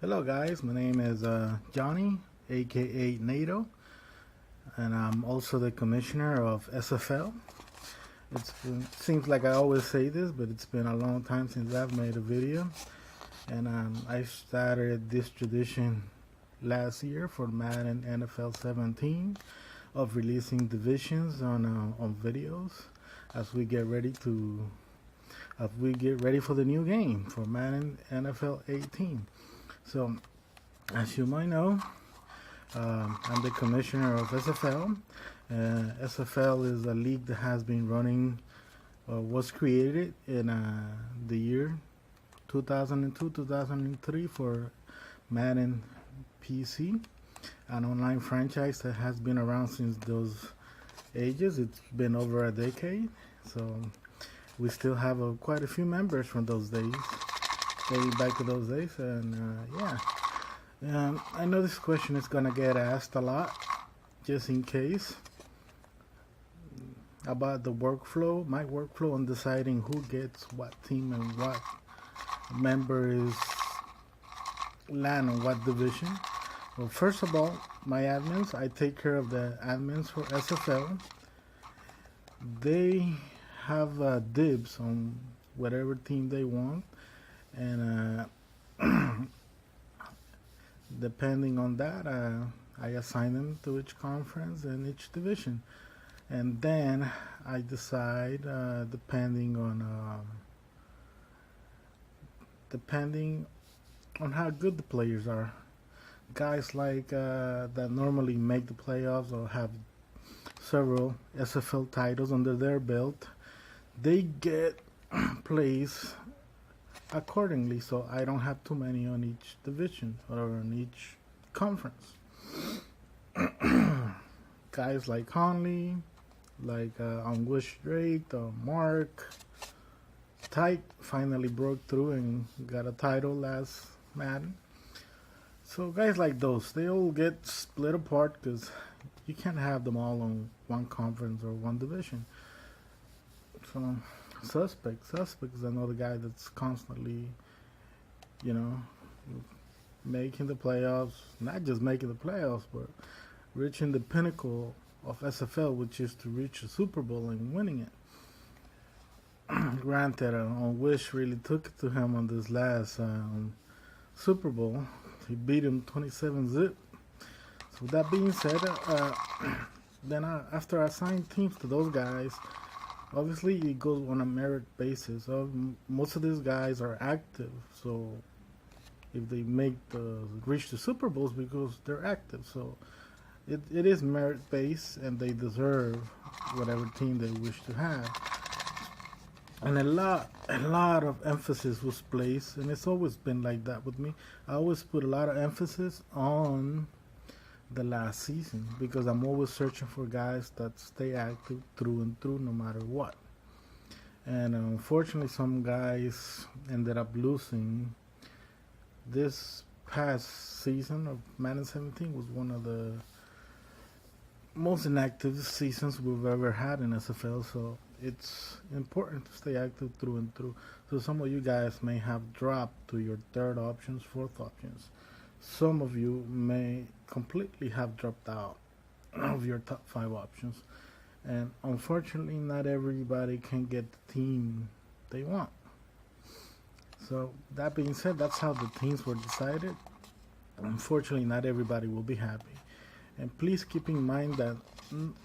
Hello guys, my name is Johnny, aka NATO, and I'm also the commissioner of SFL. Seems like I always say this, but it's been a long time since I've made a video, and I started this tradition last year for Madden NFL 17 of releasing divisions on videos as we get ready for the new game for Madden NFL 18. So, as you might know, I'm the commissioner of SFL. SFL is a league that has been running, was created in the year 2002-2003 for Madden PC, an online franchise that has been around since those ages. It's been over a decade, so we still have quite a few members from those days. Back to those days, and I know this question is gonna get asked a lot, just in case, about the workflow, my workflow on deciding who gets what team and what member is land on what division. Well, first of all, my admins, I take care of the admins for SFL. They have dibs on whatever team they want, and depending on that, I assign them to each conference and each division, and then I decide depending on how good the players are. Guys like that normally make the playoffs or have several SFL titles under their belt, they get plays accordingly, so I don't have too many on each division or on each conference. Guys like Conley, like Anguish Drake, Mark, Tyke finally broke through and got a title last Madden. So guys like those, they all get split apart because you can't have them all on one conference or one division. So Suspect is another guy that's constantly, making the playoffs. Not just making the playoffs, but reaching the pinnacle of SFL, which is to reach a Super Bowl and winning it. Granted, Wish really took it to him on this last Super Bowl. He beat him 27-zip. So with that being said, then after I assigned teams to those guys, obviously it goes on a merit basis. Most of these guys are active, so if they reach the Super Bowls, because they're active, so it is merit based, and they deserve whatever team they wish to have. And a lot of emphasis was placed, and it's always been like that with me. I always put a lot of emphasis on the last season, because I'm always searching for guys that stay active through and through no matter what. And unfortunately, some guys ended up losing. This past season of Madden 17 was one of the most inactive seasons we've ever had in SFL, so it's important to stay active through and through. So some of you guys may have dropped to your third options, fourth options. Some of you may completely have dropped out of your top 5 options, and unfortunately not everybody can get the team they want. So that being said, that's how the teams were decided. Unfortunately not everybody will be happy, and please keep in mind that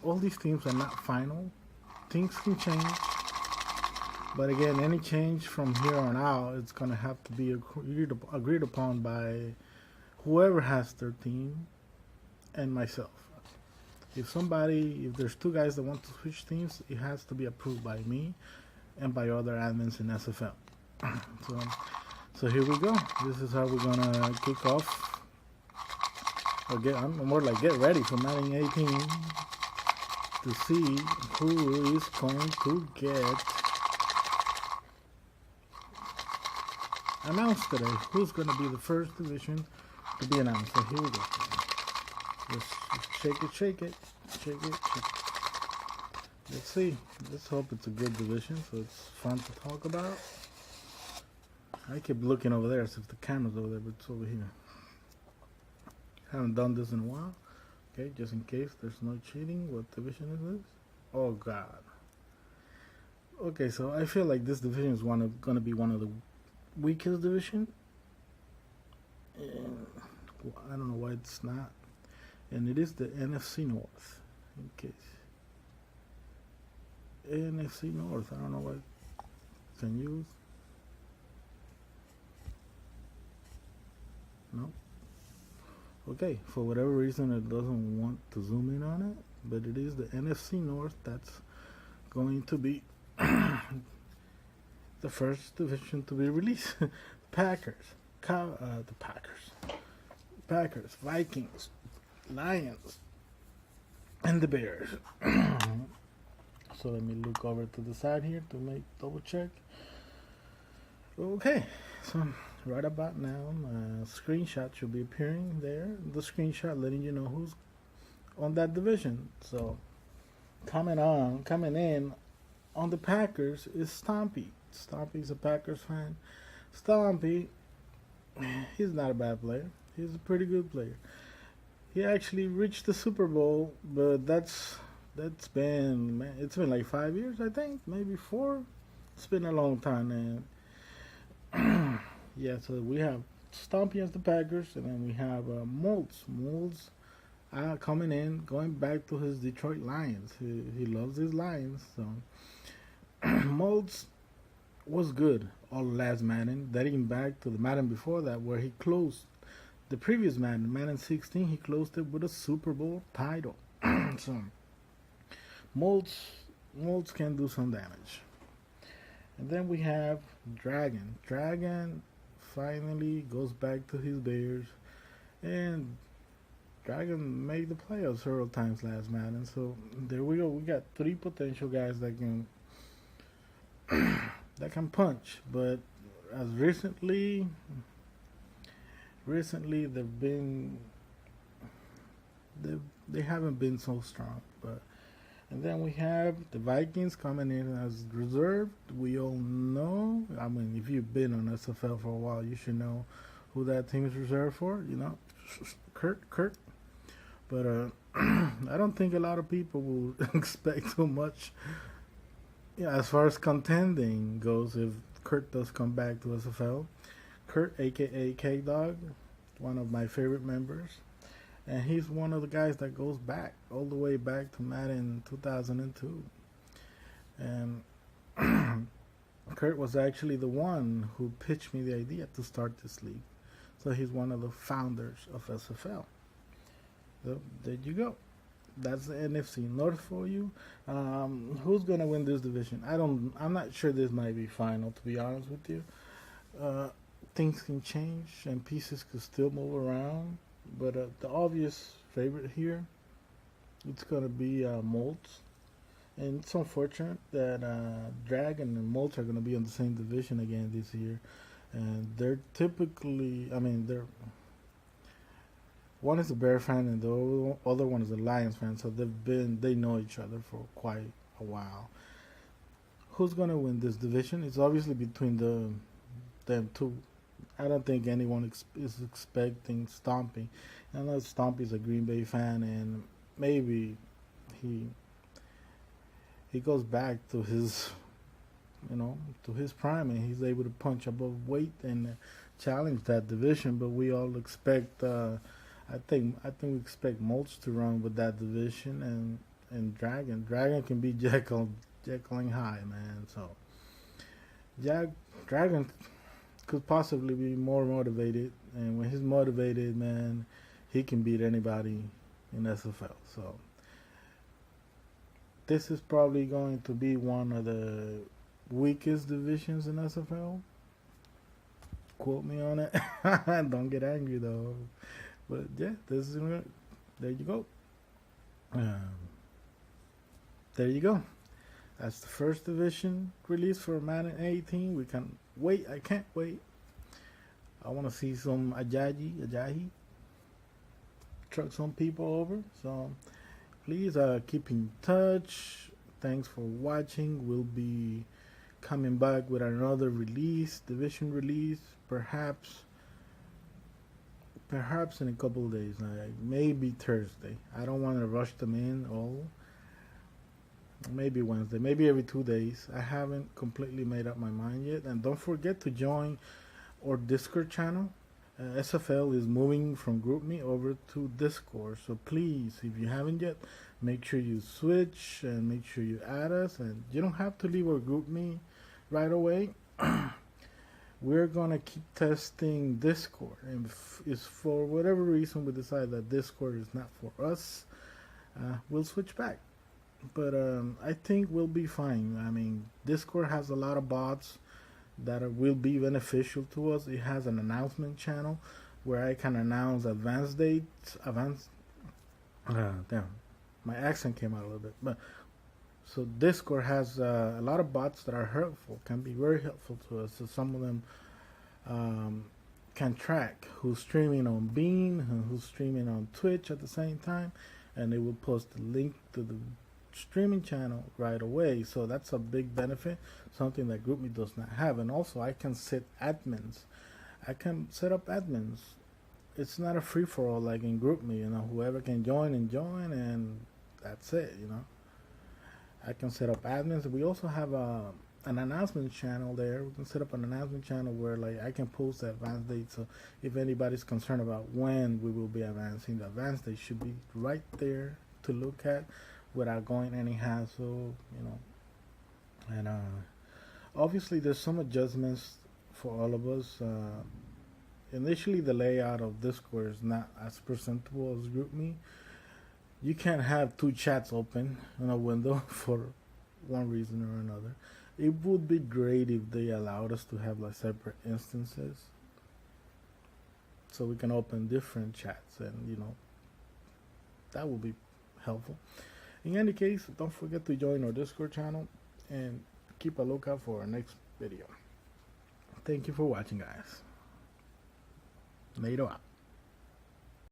all these teams are not final. Things can change, but again, any change from here on out, it's going to have to be agreed upon by whoever has their team and myself. If there's 2 guys that want to switch teams, it has to be approved by me and by other admins in SFL. So here we go. This is how we're gonna kick off. More like get ready for Madden 18 to see who is going to get announced today. Who's going to be the first division to be announced? So here we go. Just shake it. Let's see. Let's hope it's a good division, so it's fun to talk about. I keep looking over there as if the camera's over there, but it's over here. Haven't done this in a while. Okay, just in case there's no cheating. What division is this? Oh God. Okay, so I feel like this division is gonna be one of the weakest division. And I don't know why it's not. And it is the NFC North. In case NFC North, I don't know what can use. No. Okay, for whatever reason, it doesn't want to zoom in on it, but it is the NFC North that's going to be the first division to be released. The Packers, Vikings, Lions, and the Bears. So let me look over to the side here to make double check. Okay, so right about now, screenshot should be appearing there. The screenshot letting you know who's on that division. So coming in on the Packers is Stompy. Stompy's a Packers fan. Stompy, he's not a bad player. He's a pretty good player. He actually reached the Super Bowl, but it's been like 5 years, I think, maybe 4. It's been a long time, and yeah. So we have Stompy as the Packers, and then we have Molds coming in, going back to his Detroit Lions. He loves his Lions, so Molds was good all last Madden, dating back to the Madden before that, where he closed the previous Madden, Madden 16. He closed it with a Super Bowl title. So Molds can do some damage. And then we have Dragon. Dragon finally goes back to his Bears, and Dragon made the playoffs several times last Madden. So there we go. We got 3 potential guys that can punch. But as recently they haven't been so strong. But and then we have the Vikings coming in as reserved. We all know. I mean, if you've been on SFL for a while, you should know who that team is reserved for. You know, Kurt. But I don't think a lot of people will expect too much. Yeah, as far as contending goes, if Kurt does come back to SFL, Kurt, aka K Dog, one of my favorite members, and he's one of the guys that goes back all the way back to Madden 2002. And Kurt was actually the one who pitched me the idea to start this league. So he's one of the founders of SFL. So there you go. That's the NFC North for you. Who's gonna win this division? I'm not sure this might be final, to be honest with you. Things can change and pieces could still move around. But the obvious favorite here, it's gonna be Molds. And it's unfortunate that Dragon and Molds are gonna be in the same division again this year. And they're typically, one is a Bear fan and the other one is a Lions fan, so they know each other for quite a while. Who's gonna win this division? It's obviously between them two. I don't think anyone is expecting Stompy. I know Stompy's a Green Bay fan, and maybe he goes back to his prime, and he's able to punch above weight and challenge that division. But we all expect. I think we expect Mulch to run with that division, and Dragon. Dragon can be Jekyll high, man. So Dragon could possibly be more motivated, and when he's motivated, man, he can beat anybody in SFL. So this is probably going to be one of the weakest divisions in SFL. Quote me on it. Don't get angry though. But yeah, there you go. There you go. That's the first division release for Madden 18. We can wait. I can't wait. I want to see some Ajayi truck some people over. So please keep in touch. Thanks for watching. We'll be coming back with another division release, perhaps perhaps in a couple of days, like maybe Thursday. I don't want to rush them in all. Maybe Wednesday, maybe every 2 days. I haven't completely made up my mind yet. And don't forget to join our Discord channel. SFL is moving from GroupMe over to Discord. So please, if you haven't yet, make sure you switch and make sure you add us. And you don't have to leave our GroupMe right away. We're gonna keep testing Discord, and if for whatever reason we decide that Discord is not for us, we'll switch back. But I think we'll be fine. I mean, Discord has a lot of bots that will be beneficial to us. It has an announcement channel where I can announce advance dates. Damn, my accent came out a little bit. But so Discord has a lot of bots that are helpful, can be very helpful to us. So some of them can track who's streaming on Beam and who's streaming on Twitch at the same time, and they will post the link to the streaming channel right away. So that's a big benefit, something that GroupMe does not have. And also I can set admins. I can set up admins. It's not a free-for-all like in GroupMe, you know, whoever can join and that's it, you know. I can set up admins. We also have an announcement channel there. We can set up an announcement channel where like I can post the advance date. So if anybody's concerned about when we will be advancing, the advance date should be right there to look at without going any hassle, you know. And obviously there's some adjustments for all of us. Initially the layout of Discord is not as presentable as GroupMe. You can't have two chats open in a window for one reason or another. It would be great if they allowed us to have like separate instances so we can open different chats, and you know, that would be helpful. In any case, don't forget to join our Discord channel and keep a lookout for our next video. Thank you for watching, guys. Later out.